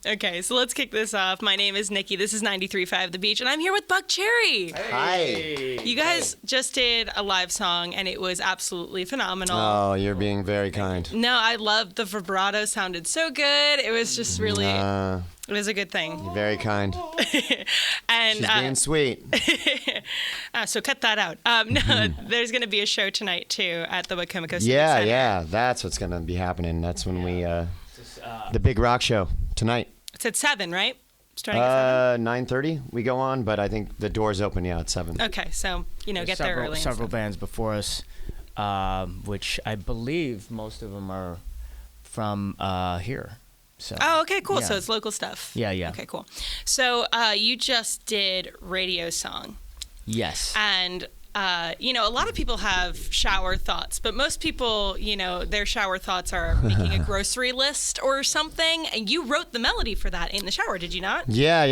Okay, so let's kick this off. My name is Nikki. This is 93.5 The Beach, and I'm here with Buckcherry. Hi. You guys just did a live song, and it was absolutely phenomenal. Oh, you're being very kind. No, I loved the vibrato. Sounded so good. It was just really, it was a good thing. You're very kind. And She's being sweet. so cut that out. No, there's going to be a show tonight, too, at the Wacomico Civic Yeah, Center. yeah. That's what's going to be happening. That's when we, the big rock show tonight. It's at 7, right? Starting at 7? 9:30 we go on, but I think the doors open, at 7. Okay, so, get there early. Several bands before us, which I believe most of them are from here. So, oh, okay, cool. Yeah. So it's local stuff. Yeah, yeah. Okay, cool. So you just did Radio Song. Yes. And, a lot of people have shower thoughts, but most people, their shower thoughts are making a grocery list or something. And you wrote the melody for that in the shower, did you not? Yeah.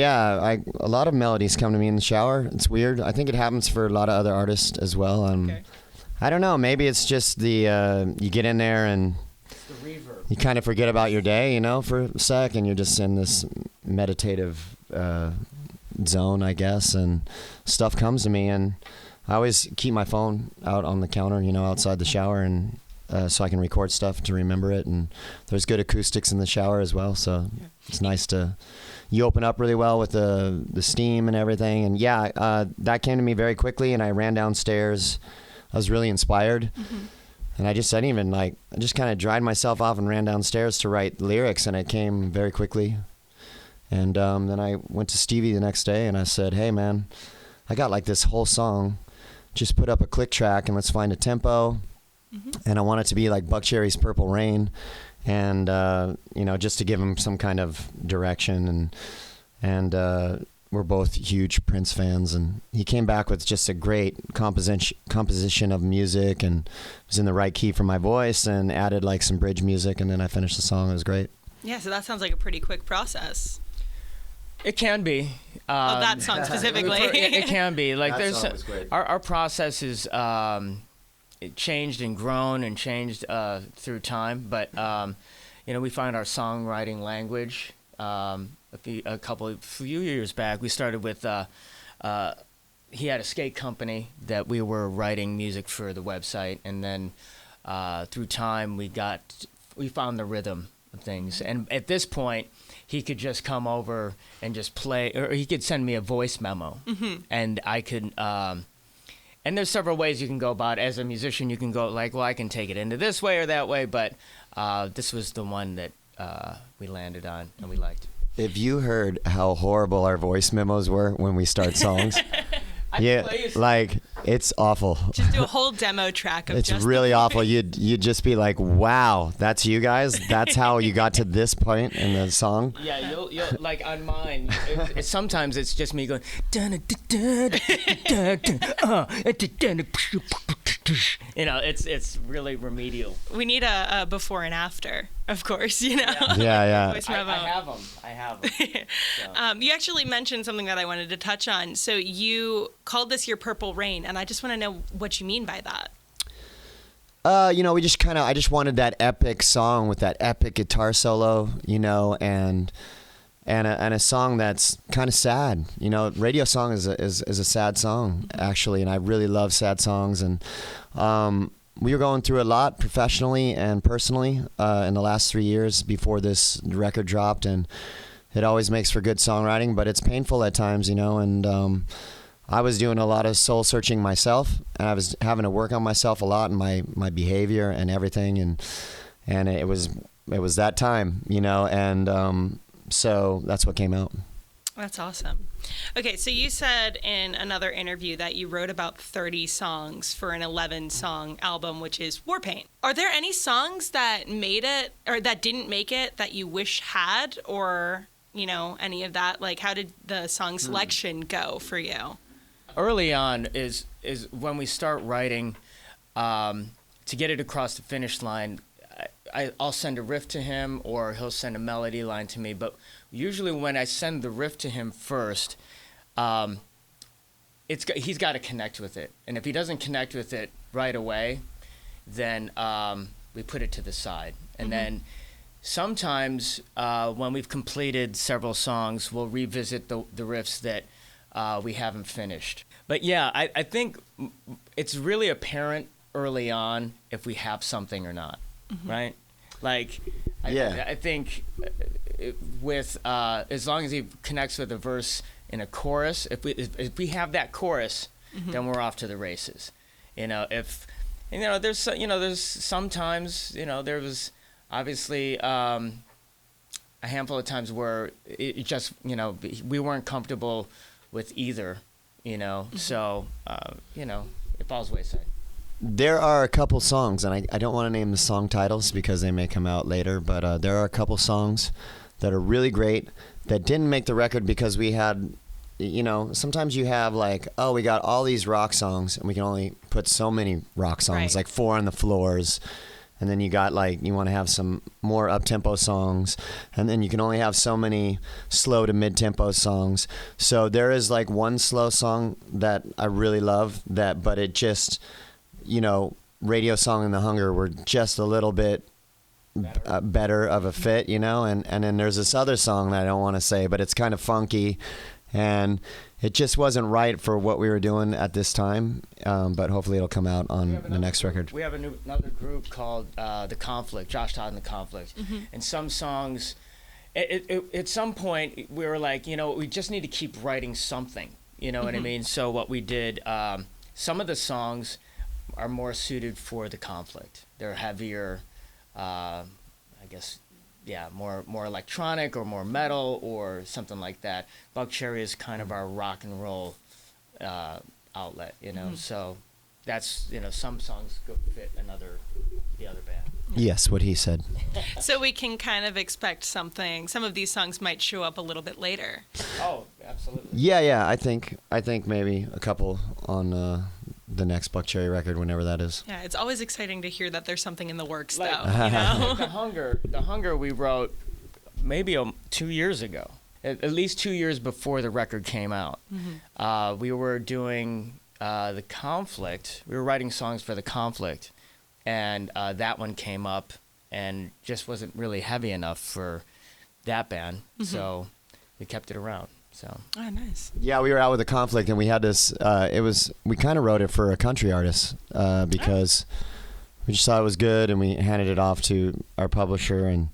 A lot of melodies come to me in the shower. It's weird. I think it happens for a lot of other artists as well. Okay. I don't know. Maybe it's just the you get in there and you kind of forget about your day, for a sec, and you're just in this meditative zone, I guess, and stuff comes to me, and I always keep my phone out on the counter, outside the shower, and so I can record stuff to remember it, and there's good acoustics in the shower as well, so it's nice you open up really well with the steam and everything, and that came to me very quickly, and I ran downstairs. I was really inspired. Mm-hmm. And I just kind of dried myself off and ran downstairs to write lyrics, and it came very quickly. And then I went to Stevie the next day, and I said, hey, man, I got this whole song. Just put up a click track, and let's find a tempo. Mm-hmm. And I want it to be like Buckcherry's Purple Rain, and, just to give him some kind of direction. And we're both huge Prince fans, and he came back with just a great composition of music, and was in the right key for my voice, and added some bridge music, and then I finished the song. It was great. Yeah, so that sounds like a pretty quick process. It can be. That song specifically. It can be. That song was great. Our process is it changed and grown and changed through time, but we find our songwriting language. A few years back, we started with he had a skate company that we were writing music for the website, and then through time we found the rhythm of things, and at this point he could just come over and just play, or he could send me a voice memo, mm-hmm. and I could and there's several ways you can go about it. As a musician, you can go I can take it into this way or that way, but this was the one that we landed on and we liked. If you heard how horrible our voice memos were when we start songs, it's awful. Just do a whole demo track of it's really awful. You'd just be like, wow, that's you guys? That's how you got to this point in the song? Yeah, you'll like on mine, sometimes it's just me going, it's really remedial. We need a before and after, of course, Yeah. I have them. So. You actually mentioned something that I wanted to touch on. So you called this your Purple Rain, and I just want to know what you mean by that. We just I just wanted that epic song with that epic guitar solo, and a song that's kind of sad. Radio Song is a sad song, actually, and I really love sad songs. And we were going through a lot professionally and personally in the last 3 years before this record dropped, and it always makes for good songwriting, but it's painful at times, and I was doing a lot of soul searching myself, and I was having to work on myself a lot and my behavior and everything, and it was that time, and so that's what came out. That's awesome. Okay, so you said in another interview that you wrote about 30 songs for an 11-song album, which is Warpaint. Are there any songs that made it or that didn't make it that you wish had, or any of that? How did the song selection go for you? Early on is when we start writing, to get it across the finish line. I'll send a riff to him, or he'll send a melody line to me. But usually when I send the riff to him first, he's got to connect with it. And if he doesn't connect with it right away, then we put it to the side. And then sometimes when we've completed several songs, we'll revisit the riffs that we haven't finished. But yeah, I think it's really apparent early on if we have something or not, right? Like, I think with as long as he connects with a verse in a chorus, if we have that chorus, then we're off to the races. There's sometimes, there was obviously a handful of times where it just, we weren't comfortable with either, so, it falls wayside. There are a couple songs, and I don't want to name the song titles because they may come out later, but there are a couple songs that are really great that didn't make the record because we had, sometimes you have like, oh, we got all these rock songs and we can only put so many rock songs, right. like 4 on the Floors. And then you got like, you want to have some more up-tempo songs. And then you can only have so many slow to mid-tempo songs. So there is like one slow song that I really love but it just, Radio Song and The Hunger were just a little bit better of a fit, and then there's this other song that I don't want to say, but it's kind of funky, and it just wasn't right for what we were doing at this time, but hopefully it'll come out on the next record. We have another group called The Conflict, Josh Todd and The Conflict, and some songs, at some point we were like, we just need to keep writing something, what I mean? So what we did, some of the songs are more suited for The Conflict. They're heavier, I guess, more electronic or more metal or something like that. Buckcherry is kind of our rock and roll outlet, So that's, some songs fit the other band. Yes, what he said. So we can kind of expect something. Some of these songs might show up a little bit later. Oh, absolutely. Yeah. I think maybe a couple on the next Buckcherry record, whenever that is. Yeah, it's always exciting to hear that there's something in the works, like, though. The Hunger we wrote maybe 2 years ago, at least 2 years before the record came out. We were doing The Conflict. We were writing songs for The Conflict, and that one came up and just wasn't really heavy enough for that band, so we kept it around. So. Oh, nice. Yeah, we were out with The Conflict, and we had this. We kind of wrote it for a country artist because we just thought it was good, and we handed it off to our publisher and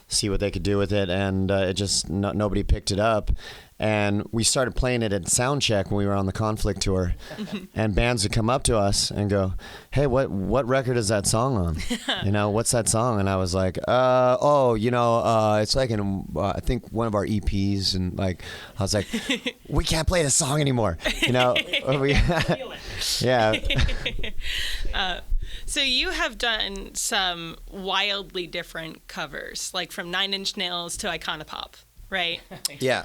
see what they could do with it, and it just nobody picked it up. And we started playing it at Soundcheck when we were on the Conflict tour, and bands would come up to us and go, "Hey, what record is that song on? What's that song?" And I was like, it's like in I think one of our EPs, and like I was like, "We can't play this song anymore," Yeah. So you have done some wildly different covers, like from Nine Inch Nails to Iconopop, right? Yeah.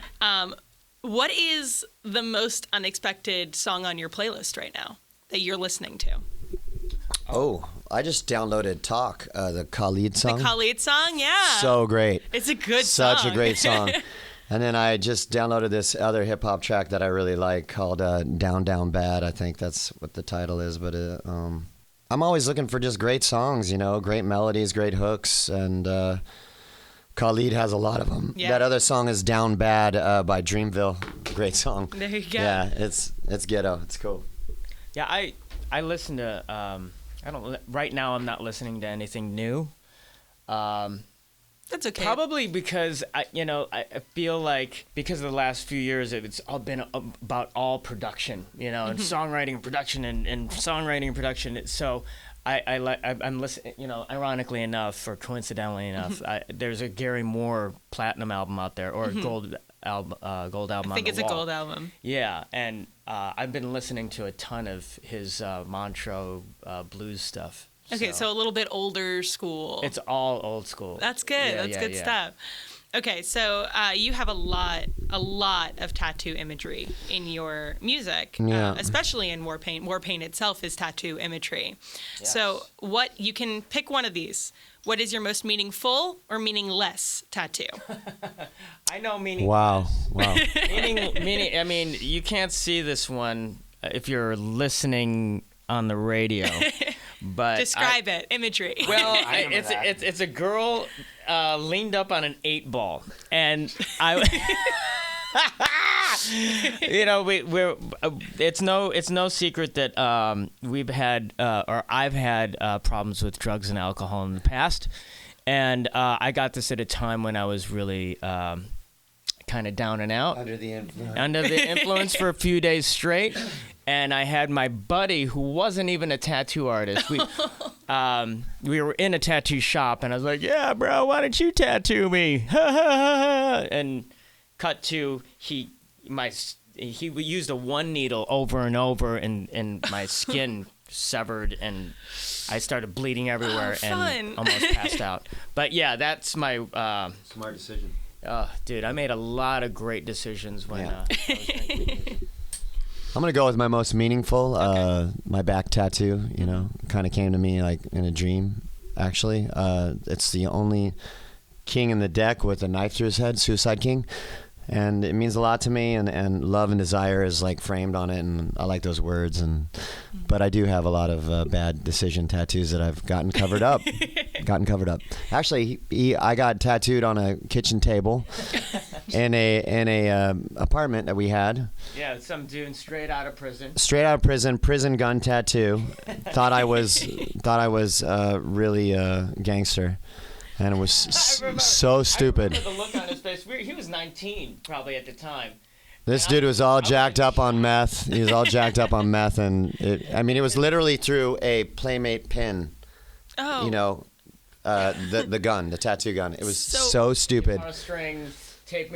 What is the most unexpected song on your playlist right now that you're listening to? Oh, I just downloaded Talk, the Khalid song. The Khalid song, yeah. So great. It's a good song. Such a great song. And then I just downloaded this other hip-hop track that I really like called Down, Down, Bad. I think that's what the title is. But I'm always looking for just great songs, great melodies, great hooks, and Khalid has a lot of them. Yeah. That other song is Down Bad by Dreamville. Great song. There you go. Yeah, it's ghetto. It's cool. Yeah, I listen to right now I'm not listening to anything new. That's okay. Probably because I feel like because of the last few years it's all been about all production, and songwriting and production and songwriting and production. So I'm listening, ironically enough or coincidentally enough, there's a Gary Moore platinum album out there or gold album I think on the it's wall. a gold album. Yeah, and I've been listening to a ton of his Montreux blues stuff. Okay, so a little bit older school. It's all old school. That's good. That's good stuff. Okay, so you have a lot of tattoo imagery in your music, especially in War Paint. War Paint itself is tattoo imagery. Yes. So you can pick one of these. What is your most meaningful or meaningless tattoo? I know meaningless. Wow. meaning. I mean, you can't see this one if you're listening on the radio. But describe it, imagery. Well, it's a girl leaned up on an 8-ball, and I. we're it's no secret that we've had or I've had problems with drugs and alcohol in the past, and I got this at a time when I was really kind of down and out, Under the influence for a few days straight, and I had my buddy who wasn't even a tattoo artist. We were in a tattoo shop, and I was like, "Yeah, bro, why don't you tattoo me?" And cut to he used a 1 needle over and over, and my skin severed, and I started bleeding everywhere and almost passed out. But yeah, that's my smart decision. Dude, I made a lot of great decisions when I was drinking. I'm gonna go with my most meaningful. My back tattoo. Kind of came to me like in a dream. Actually, it's the only king in the deck with a knife through his head, Suicide King. And it means a lot to me, and love and desire is like framed on it, and I like those words. But I do have a lot of bad decision tattoos that I've gotten covered up. Actually, I got tattooed on a kitchen table in a apartment that we had. Yeah, some dude straight out of prison. Prison gun tattoo. Thought I was really gangster. And it was so stupid. I remember the look on his face. He was 19 probably at the time. This dude was all jacked up on meth. He was all jacked up on meth, and it was literally through a Playmate pin. Oh. The gun, the tattoo gun. It was so stupid. Tape.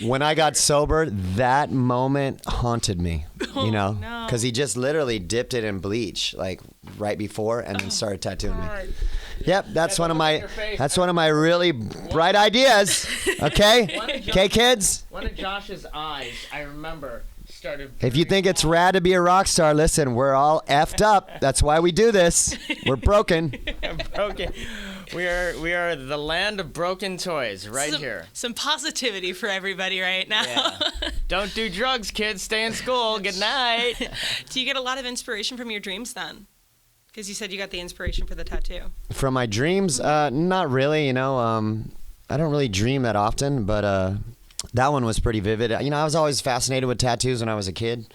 When I got sober, that moment haunted me. Because he just literally dipped it in bleach like right before, and then started tattooing me. Yep, that's one of my really bright ideas. Okay, kids. One of Josh's eyes, I remember, started. If you think it's rad to be a rock star, listen, we're all effed up. That's why we do this. We're broken. Broken. We are the land of broken toys here. Some positivity for everybody right now. Yeah. Don't do drugs, kids. Stay in school. Good night. Do you get a lot of inspiration from your dreams then? Because you said you got the inspiration for the tattoo. From my dreams, not really. I don't really dream that often, but that one was pretty vivid. I was always fascinated with tattoos when I was a kid.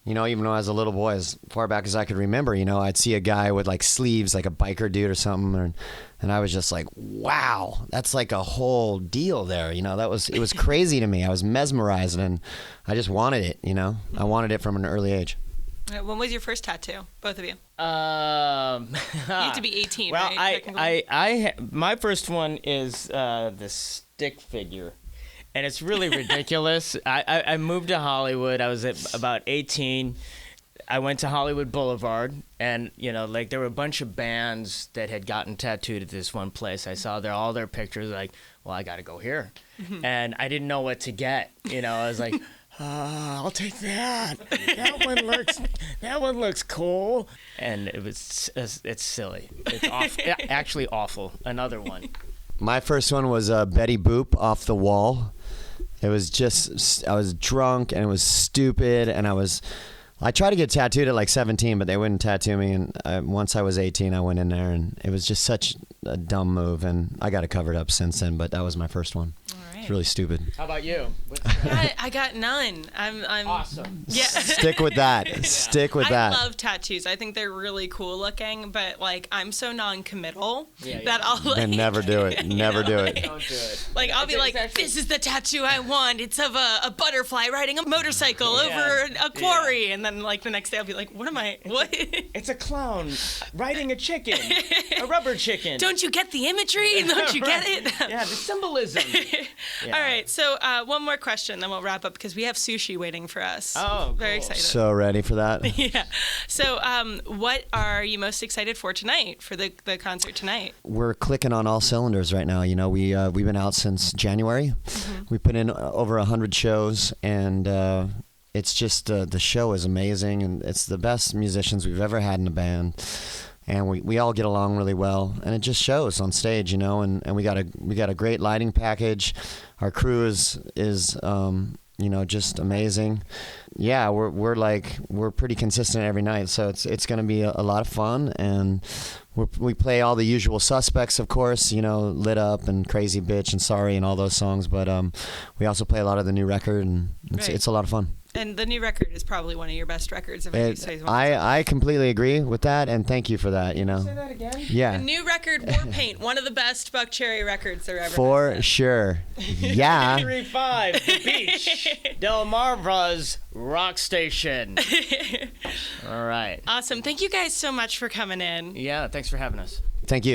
Mm-hmm. Even when I was a little boy, as far back as I could remember, I'd see a guy with like sleeves, like a biker dude or something, and I was just like, wow, that's like a whole deal there. It was crazy to me. I was mesmerized, and I just wanted it. I wanted it from an early age. When was your first tattoo, both of you? You have to be 18, well, right? My first one is the stick figure. And it's really ridiculous. I moved to Hollywood. I was at about 18. I went to Hollywood Boulevard, and there were a bunch of bands that had gotten tattooed at this one place. I saw all their pictures. Like, well, I got to go here, and I didn't know what to get. I was like, I'll take that. That one looks cool. And it's silly. It's actually awful. Another one. My first one was Betty Boop Off the Wall. It was just, I was drunk and it was stupid, and I tried to get tattooed at like 17, but they wouldn't tattoo me, and once I was 18, I went in there, and it was just such a dumb move, and I got it covered up since then, but that was my first one. It's really stupid. How about you? I got none. I'm awesome. Yeah. Stick with that. Stick with that. I love tattoos. I think they're really cool looking, but like I'm so non-committal that I'll like. And never do it. Never do it. Don't do it. Like I'll be like, this is the tattoo I want. It's of a butterfly riding a motorcycle over a quarry, and then like the next day I'll be like, what? It's a clown riding a chicken, a rubber chicken. Don't you get the imagery? Don't you get it? Yeah, the symbolism. Yeah. All right, so one more question, then we'll wrap up because we have sushi waiting for us. Oh, cool. Very excited. So ready for that? Yeah. So what are you most excited for tonight, for the concert tonight? We're clicking on all cylinders right now. We've been out since January. Mm-hmm. We put in over 100 shows, and it's just the show is amazing, and it's the best musicians we've ever had in a band. And we all get along really well, and it just shows on stage, and we got a great lighting package. Our crew is just amazing. Yeah, we're pretty consistent every night, so it's going to be a lot of fun, and we play all the usual suspects, of course, Lit Up and Crazy Bitch and Sorry and all those songs, but we also play a lot of the new record, and it's a lot of fun. And the new record is probably one of your best records. If I do say so myself. I completely agree with that, and thank you for that. Say that again? Yeah. The new record, War Paint, one of the best Buckcherry records there ever. For sure. Yeah. 335 The Beach, Del Mar's rock station. All right. Awesome. Thank you guys so much for coming in. Yeah, thanks for having us. Thank you.